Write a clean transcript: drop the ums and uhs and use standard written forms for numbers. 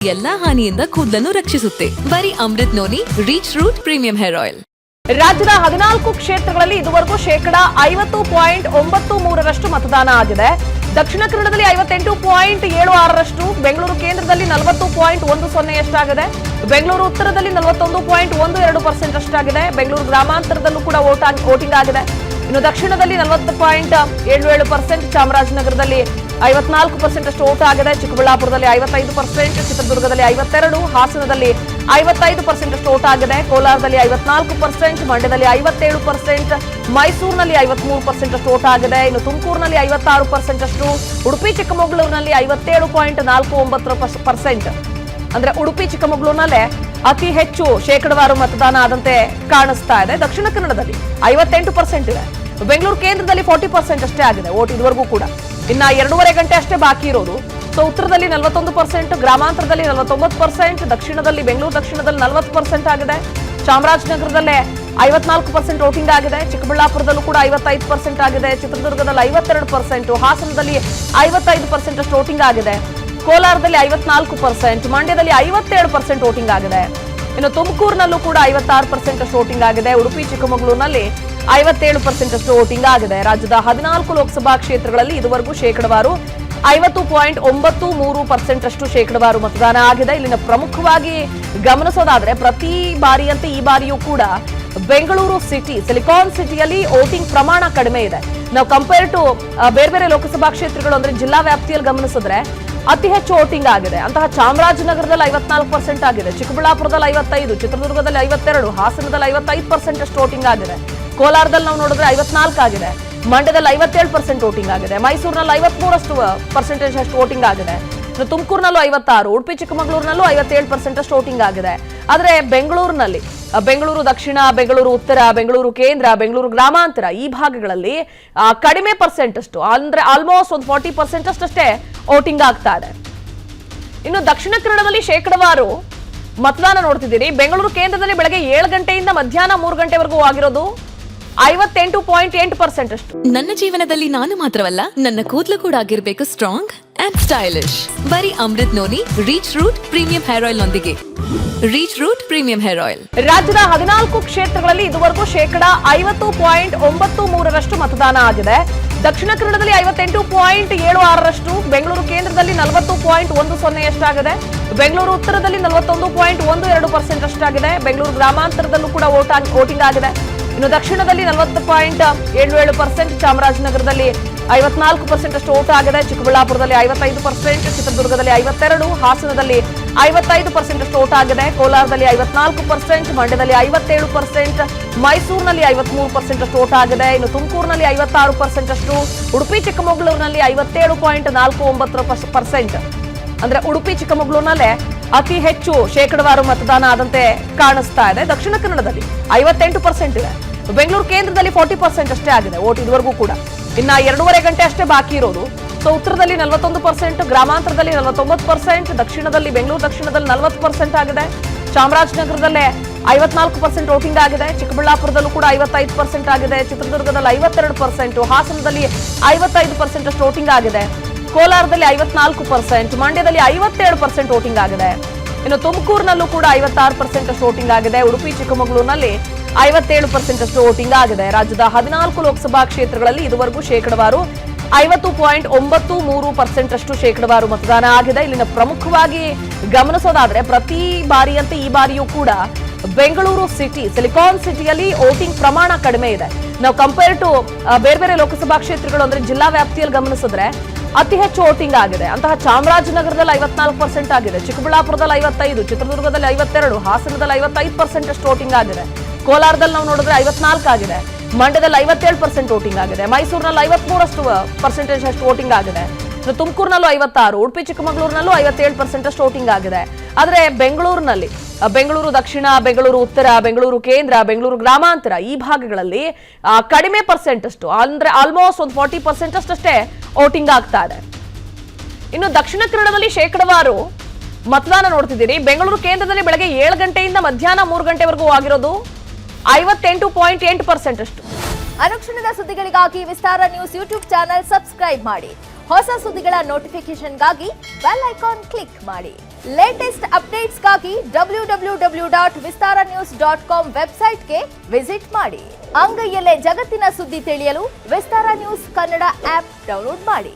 ಎಲ್ಲಾ ಹಾನಿಯಿಂದ ಕೂದಲನ್ನು ರಕ್ಷಿಸುತ್ತೆ. ಬರೀ Amrit noni reach root premium hair oil. ರಾಜ್ಯದ 14 ಕ್ಷೇತ್ರಗಳಲ್ಲಿ ಇದುವರೆಗೂ 50.93% ಮತದಾನ ಆಗಿದೆ. ದಕ್ಷಿಣ ಕನ್ನಡದಲ್ಲಿ 58.76%, ಬೆಂಗಳೂರು ಕೇಂದ್ರದಲ್ಲಿ 40.10% ಬೆಂಗಳೂರು ಉತ್ತರದಲ್ಲಿ 41.12% ಅಷ್ಟಾಗಿದೆ. ಬೆಂಗಳೂರು ಗ್ರಾಮಾಂತರದಲ್ಲೂ ಕೂಡ ವೋಟಿಂಗ್ ಆಗಿದೆ. ಇನ್ನು ದಕ್ಷಿಣದಲ್ಲಿ 40.77%, ಚಾಮರಾಜನಗರದಲ್ಲಿ 54% ಅಷ್ಟು ವೋಟ್ ಆಗಿದೆ. ಚಿಕ್ಕಬಳ್ಳಾಪುರದಲ್ಲಿ 55%, ಚಿತ್ರದುರ್ಗದಲ್ಲಿ 52%, ಹಾಸನದಲ್ಲಿ 55% ಅಷ್ಟು ವೋಟ್ ಆಗಿದೆ. ಕೋಲಾರದಲ್ಲಿ 54%, ಮಂಡ್ಯದಲ್ಲಿ 57%, ಮೈಸೂರಿನಲ್ಲಿ 53% ಅಷ್ಟು ವೋಟ್ ಆಗಿದೆ. ಇನ್ನು ತುಮಕೂರಿನಲ್ಲಿ 56% ಅಷ್ಟು, ಉಡುಪಿ ಚಿಕ್ಕಮಗಳೂರಿನಲ್ಲಿ 57.49%. ಅಂದ್ರೆ ಉಡುಪಿ ಚಿಕ್ಕಮಗಳೂರಿನಲ್ಲೇ ಅತಿ ಹೆಚ್ಚು ಶೇಕಡವಾರು ಮತದಾನ ಆದಂತೆ ಕಾಣಿಸ್ತಾ ಇದೆ. ದಕ್ಷಿಣ ಕನ್ನಡದಲ್ಲಿ 58% ಇದೆ. ಬೆಂಗಳೂರು ಕೇಂದ್ರದಲ್ಲಿ 40% ಅಷ್ಟೇ ಆಗಿದೆ ವೋಟ್ ಇದುವರೆಗೂ ಕೂಡ. ಇನ್ನ 2.5 ಗಂಟೆ ಅಷ್ಟೇ ಬಾಕಿ ಇರೋದು. ಸೊ ಉತ್ತರದಲ್ಲಿ 41%, ಗ್ರಾಮಾಂತರದಲ್ಲಿ 49%, ದಕ್ಷಿಣದಲ್ಲಿ ಬೆಂಗಳೂರು ದಕ್ಷಿಣದಲ್ಲಿ 40% ಆಗಿದೆ. ಚಾಮರಾಜನಗರದಲ್ಲೇ 54% ವೋಟಿಂಗ್ ಆಗಿದೆ. ಚಿಕ್ಕಬಳ್ಳಾಪುರದಲ್ಲೂ ಕೂಡ 55% ಆಗಿದೆ. ಚಿತ್ರದುರ್ಗದಲ್ಲಿ 52%, ಹಾಸನದಲ್ಲಿ 55% ಅಷ್ಟು ವೋಟಿಂಗ್ ಆಗಿದೆ. ಕೋಲಾರದಲ್ಲಿ 54%, ಮಂಡ್ಯದಲ್ಲಿ 57% ವೋಟಿಂಗ್ ಆಗಿದೆ. ಇನ್ನು ತುಮಕೂರಿನಲ್ಲೂ ಕೂಡ 56% ಅಷ್ಟು ವೋಟಿಂಗ್ ಆಗಿದೆ. ಉಡುಪಿ ಚಿಕ್ಕಮಗಳೂರಿನಲ್ಲಿ 57% ಅಷ್ಟು ವೋಟಿಂಗ್ ಆಗಿದೆ. ರಾಜ್ಯದ 14 ಲೋಕಸಭಾ ಕ್ಷೇತ್ರಗಳಲ್ಲಿ ಇದುವರೆಗೂ ಶೇಕಡವಾರು 50.93% ಅಷ್ಟು ಶೇಕಡವಾರು ಮತದಾನ ಆಗಿದೆ. ಇಲ್ಲಿನ ಪ್ರಮುಖವಾಗಿ ಗಮನಿಸೋದಾದ್ರೆ ಪ್ರತಿ ಬಾರಿಯಂತೆ ಈ ಬಾರಿಯೂ ಕೂಡ ಬೆಂಗಳೂರು ಸಿಟಿ, ಸಿಲಿಕಾನ್ ಸಿಟಿಯಲ್ಲಿ ವೋಟಿಂಗ್ ಪ್ರಮಾಣ ಕಡಿಮೆ ಇದೆ. ನಾವು ಕಂಪೇರ್ ಟು ಬೇರೆ ಬೇರೆ ಲೋಕಸಭಾ ಕ್ಷೇತ್ರಗಳು ಅಂದ್ರೆ ಜಿಲ್ಲಾ ವ್ಯಾಪ್ತಿಯಲ್ಲಿ ಗಮನಿಸಿದ್ರೆ ಅತಿ ಹೆಚ್ಚು ವೋಟಿಂಗ್ ಆಗಿದೆ. ಅಂತಹ ಚಾಮರಾಜನಗರದಲ್ಲಿ 54% ಆಗಿದೆ, ಚಿಕ್ಕಬಳ್ಳಾಪುರದಲ್ಲಿ 55%, ಚಿತ್ರದುರ್ಗದಲ್ಲಿ 52%, ಹಾಸನದಲ್ಲಿ 55% ಅಷ್ಟು ವೋಟಿಂಗ್ ಆಗಿದೆ. ಕೋಲಾರದಲ್ಲಿ ನಾವು ನೋಡಿದ್ರೆ 54% ಆಗಿದೆ. ಮಂಡ್ಯದಲ್ಲಿ 57% ವೋಟಿಂಗ್ ಆಗಿದೆ. ಮೈಸೂರಿನಲ್ಲಿ 53% ಅಷ್ಟು ವೋಟಿಂಗ್ ಆಗಿದೆ. ತುಮಕೂರಿನಲ್ಲೂ 56%, ಉಡುಪಿ ಚಿಕ್ಕಮಗಳೂರಿನಲ್ಲೂ 57% ಅಷ್ಟು ವೋಟಿಂಗ್ ಆಗಿದೆ. ಆದ್ರೆ ಬೆಂಗಳೂರಿನಲ್ಲಿ ಬೆಂಗಳೂರು ದಕ್ಷಿಣ, ಬೆಂಗಳೂರು ಉತ್ತರ, ಬೆಂಗಳೂರು ಕೇಂದ್ರ, ಬೆಂಗಳೂರು ಗ್ರಾಮಾಂತರ ಈ ಭಾಗಗಳಲ್ಲಿ ಕಡಿಮೆ ಪರ್ಸೆಂಟ್ ಅಷ್ಟು ಅಂದ್ರೆ ಆಲ್ಮೋಸ್ಟ್ ಒಂದು 40% ಅಷ್ಟೇ ವೋಟಿಂಗ್ ಆಗ್ತಾ ಇದೆ. ಇನ್ನು ದಕ್ಷಿಣ ಕನ್ನಡದಲ್ಲಿ ಶೇಕಡವಾರು ಮತದಾನ ನೋಡ್ತಿದ್ದೀರಿ. ಬೆಂಗಳೂರು ಕೇಂದ್ರದಲ್ಲಿ ಬೆಳಗ್ಗೆ 7 ಗಂಟೆಯಿಂದ ಮಧ್ಯಾಹ್ನ 3 ಗಂಟೆವರೆಗೂ ಆಗಿರೋದು 58.8% ಅಷ್ಟು. ನನ್ನ ಜೀವನದಲ್ಲಿ ನಾನು ಮಾತ್ರವಲ್ಲ, ನನ್ನ ಕೂದಲು ಕೂಡ ಆಗಿರ್ಬೇಕು ಸ್ಟ್ರಾಂಗ್ ಅಂಡ್ ಸ್ಟೈಲಿಶ್. ಬರೀ Amrit noni reach root premium hair oil ನೊಂದಿಗೆ. Reach root premium hair oil. ರಾಜ್ಯದ 14 ಕ್ಷೇತ್ರಗಳಲ್ಲಿ ಇದುವರೆಗೂ 50.93% ಮತದಾನ ಆಗಿದೆ. ದಕ್ಷಿಣ ಕನ್ನಡದಲ್ಲಿ 58.76%, ಬೆಂಗಳೂರು ಕೇಂದ್ರದಲ್ಲಿ 40.10% ಅಷ್ಟಾಗಿದೆ. ಬೆಂಗಳೂರು ಉತ್ತರದಲ್ಲಿ 41.12% ಅಷ್ಟಾಗಿದೆ. ಬೆಂಗಳೂರು ಗ್ರಾಮಾಂತರದಲ್ಲೂ ಕೂಡ ವೋಟಿಂಗ್ ಆಗಿದೆ. ಇನ್ನು ದಕ್ಷಿಣದಲ್ಲಿ 40.77%, ಚಾಮರಾಜನಗರದಲ್ಲಿ 54% ಅಷ್ಟು ವೋಟ್ ಆಗಿದೆ. ಚಿಕ್ಕಬಳ್ಳಾಪುರದಲ್ಲಿ 55%, ಚಿತ್ರದುರ್ಗದಲ್ಲಿ 52%, ಹಾಸನದಲ್ಲಿ 55% ಅಷ್ಟು ವೋಟ್ ಆಗಿದೆ. ಕೋಲಾರದಲ್ಲಿ 54%, ಮಂಡ್ಯದಲ್ಲಿ 57%, ಮೈಸೂರಿನಲ್ಲಿ 53% ಅಷ್ಟು ವೋಟ್ ಆಗಿದೆ. ಇನ್ನು ತುಮಕೂರಿನಲ್ಲಿ 56% ಅಷ್ಟು, ಉಡುಪಿ ಚಿಕ್ಕಮಗಳೂರಿನಲ್ಲಿ 57.49%. ಅಂದ್ರೆ ಉಡುಪಿ ಚಿಕ್ಕಮಗಳೂರಿನಲ್ಲೇ ಅತಿ ಹೆಚ್ಚು ಶೇಕಡವಾರು ಮತದಾನ ಆದಂತೆ ಕಾಣಿಸ್ತಾ ಇದೆ. ದಕ್ಷಿಣ ಕನ್ನಡದಲ್ಲಿ 58% ಇದೆ. ಬೆಂಗಳೂರು ಕೇಂದ್ರದಲ್ಲಿ 40% ಅಷ್ಟೇ ಆಗಿದೆ ವೋಟ್ ಇದುವರೆಗೂ ಕೂಡ. ಇನ್ನ 2.5 ಗಂಟೆ ಅಷ್ಟೇ ಬಾಕಿ ಇರೋದು. ಸೊ ಉತ್ತರದಲ್ಲಿ 41%, ಗ್ರಾಮಾಂತರದಲ್ಲಿ 49%, ದಕ್ಷಿಣದಲ್ಲಿ ಬೆಂಗಳೂರು ದಕ್ಷಿಣದಲ್ಲಿ 40% ಆಗಿದೆ. ಚಾಮರಾಜನಗರದಲ್ಲೇ 54% ವೋಟಿಂಗ್ ಆಗಿದೆ. ಚಿಕ್ಕಬಳ್ಳಾಪುರದಲ್ಲೂ ಕೂಡ 55% ಆಗಿದೆ. ಚಿತ್ರದುರ್ಗದಲ್ಲಿ 52%, ಹಾಸನದಲ್ಲಿ 55% ಅಷ್ಟು ವೋಟಿಂಗ್ ಆಗಿದೆ. ಕೋಲಾರದಲ್ಲಿ 54%, ಮಂಡ್ಯದಲ್ಲಿ 57% ವೋಟಿಂಗ್ ಆಗಿದೆ. ಇನ್ನು ತುಮಕೂರಿನಲ್ಲೂ ಕೂಡ 56% ಅಷ್ಟು ವೋಟಿಂಗ್ ಆಗಿದೆ. ಉಡುಪಿ ಚಿಕ್ಕಮಗಳೂರಿನಲ್ಲಿ 57% ಅಷ್ಟು ವೋಟಿಂಗ್ ಆಗಿದೆ. ರಾಜ್ಯದ 14 ಲೋಕಸಭಾ ಕ್ಷೇತ್ರಗಳಲ್ಲಿ ಇದುವರೆಗೂ ಶೇಕಡವಾರು 50.93% ಅಷ್ಟು ಶೇಕಡವಾರು ಮತದಾನ ಆಗಿದೆ. ಇಲ್ಲಿನ ಪ್ರಮುಖವಾಗಿ ಗಮನಿಸೋದಾದ್ರೆ ಪ್ರತಿ ಬಾರಿಯಂತೆ ಈ ಬಾರಿಯೂ ಕೂಡ ಬೆಂಗಳೂರು ಸಿಟಿ, ಸಿಲಿಕಾನ್ ಸಿಟಿಯಲ್ಲಿ ವೋಟಿಂಗ್ ಪ್ರಮಾಣ ಕಡಿಮೆ ಇದೆ. ನಾವು ಕಂಪೇರ್ ಟು ಬೇರೆ ಬೇರೆ ಲೋಕಸಭಾ ಕ್ಷೇತ್ರಗಳು ಅಂದ್ರೆ ಜಿಲ್ಲಾ ವ್ಯಾಪ್ತಿಯಲ್ಲಿ ಗಮನಿಸಿದ್ರೆ ಅತಿ ಹೆಚ್ಚು ವೋಟಿಂಗ್ ಆಗಿದೆ. ಅಂತಹ ಚಾಮರಾಜನಗರದಲ್ಲಿ 54% ಆಗಿದೆ, ಚಿಕ್ಕಬಳ್ಳಾಪುರದಲ್ಲಿ 55%, ಚಿತ್ರದುರ್ಗದಲ್ಲಿ 52%, ಹಾಸನದಲ್ಲಿ 55% ಅಷ್ಟು ವೋಟಿಂಗ್ ಆಗಿದೆ. ಕೋಲಾರದಲ್ಲಿ ನಾವು ನೋಡಿದ್ರೆ 54% ಆಗಿದೆ. ಮಂಡ್ಯದಲ್ಲಿ 57% ವೋಟಿಂಗ್ ಆಗಿದೆ. ಮೈಸೂರಿನಲ್ಲಿ 53% ಅಷ್ಟು ವೋಟಿಂಗ್ ಆಗಿದೆ. ತುಮಕೂರಿನಲ್ಲೂ 56%, ಉಡುಪಿ ಚಿಕ್ಕಮಗಳೂರಿನಲ್ಲೂ 57% ಅಷ್ಟು ವೋಟಿಂಗ್ ಆಗಿದೆ. ಆದ್ರೆ ಬೆಂಗಳೂರಿನಲ್ಲಿ ಬೆಂಗಳೂರು ದಕ್ಷಿಣ, ಬೆಂಗಳೂರು ಉತ್ತರ, ಬೆಂಗಳೂರು ಕೇಂದ್ರ, ಬೆಂಗಳೂರು ಗ್ರಾಮಾಂತರ ಈ ಭಾಗಗಳಲ್ಲಿ ಕಡಿಮೆ ಪರ್ಸೆಂಟ್ ಅಷ್ಟು ಅಂದ್ರೆ ಆಲ್ಮೋಸ್ಟ್ ಒಂದು 40% ಅಷ್ಟೇ ವೋಟಿಂಗ್ ಆಗ್ತಾ ಇದೆ. ಇನ್ನು ದಕ್ಷಿಣ ಕನ್ನಡದಲ್ಲಿ ಶೇಕಡವಾರು ಮತದಾನ ನೋಡ್ತಿದ್ದೀರಿ. ಬೆಂಗಳೂರು ಕೇಂದ್ರದಲ್ಲಿ ಬೆಳಗ್ಗೆ 7 ಗಂಟೆಯಿಂದ ಮಧ್ಯಾಹ್ನ 3 ಗಂಟೆವರೆಗೂ ಆಗಿರೋದು 58.8% ಅಷ್ಟು. ಅನುಕ್ಷಣದ ಸುದ್ದಿಗಳಿಗಾಗಿ ವಿಸ್ತಾರ ನ್ಯೂಸ್ ಯೂಟ್ಯೂಬ್ ಚಾನೆಲ್ ಸಬ್ಸ್ಕ್ರೈಬ್ ಮಾಡಿ. ಹೊಸ ಸುದ್ದಿಗಳ ನೋಟಿಫಿಕೇಶನ್ಗಾಗಿ ಬೆಲ್ ಐಕಾನ್ ಕ್ಲಿಕ್ ಮಾಡಿ. ಲೇಟೆಸ್ಟ್ ಅಪ್ಡೇಟ್ಸ್ಗಾಗಿ www.vistaranews.com ವೆಬ್ಸೈಟ್ಗೆ ವಿಸಿಟ್ ಮಾಡಿ. ಅಂಗೈಯಲ್ಲೇ ಜಗತ್ತಿನ ಸುದ್ದಿ ತಿಳಿಯಲು ವಿಸ್ತಾರ ನ್ಯೂಸ್ ಕನ್ನಡ ಆಪ್ ಡೌನ್ಲೋಡ್ ಮಾಡಿ.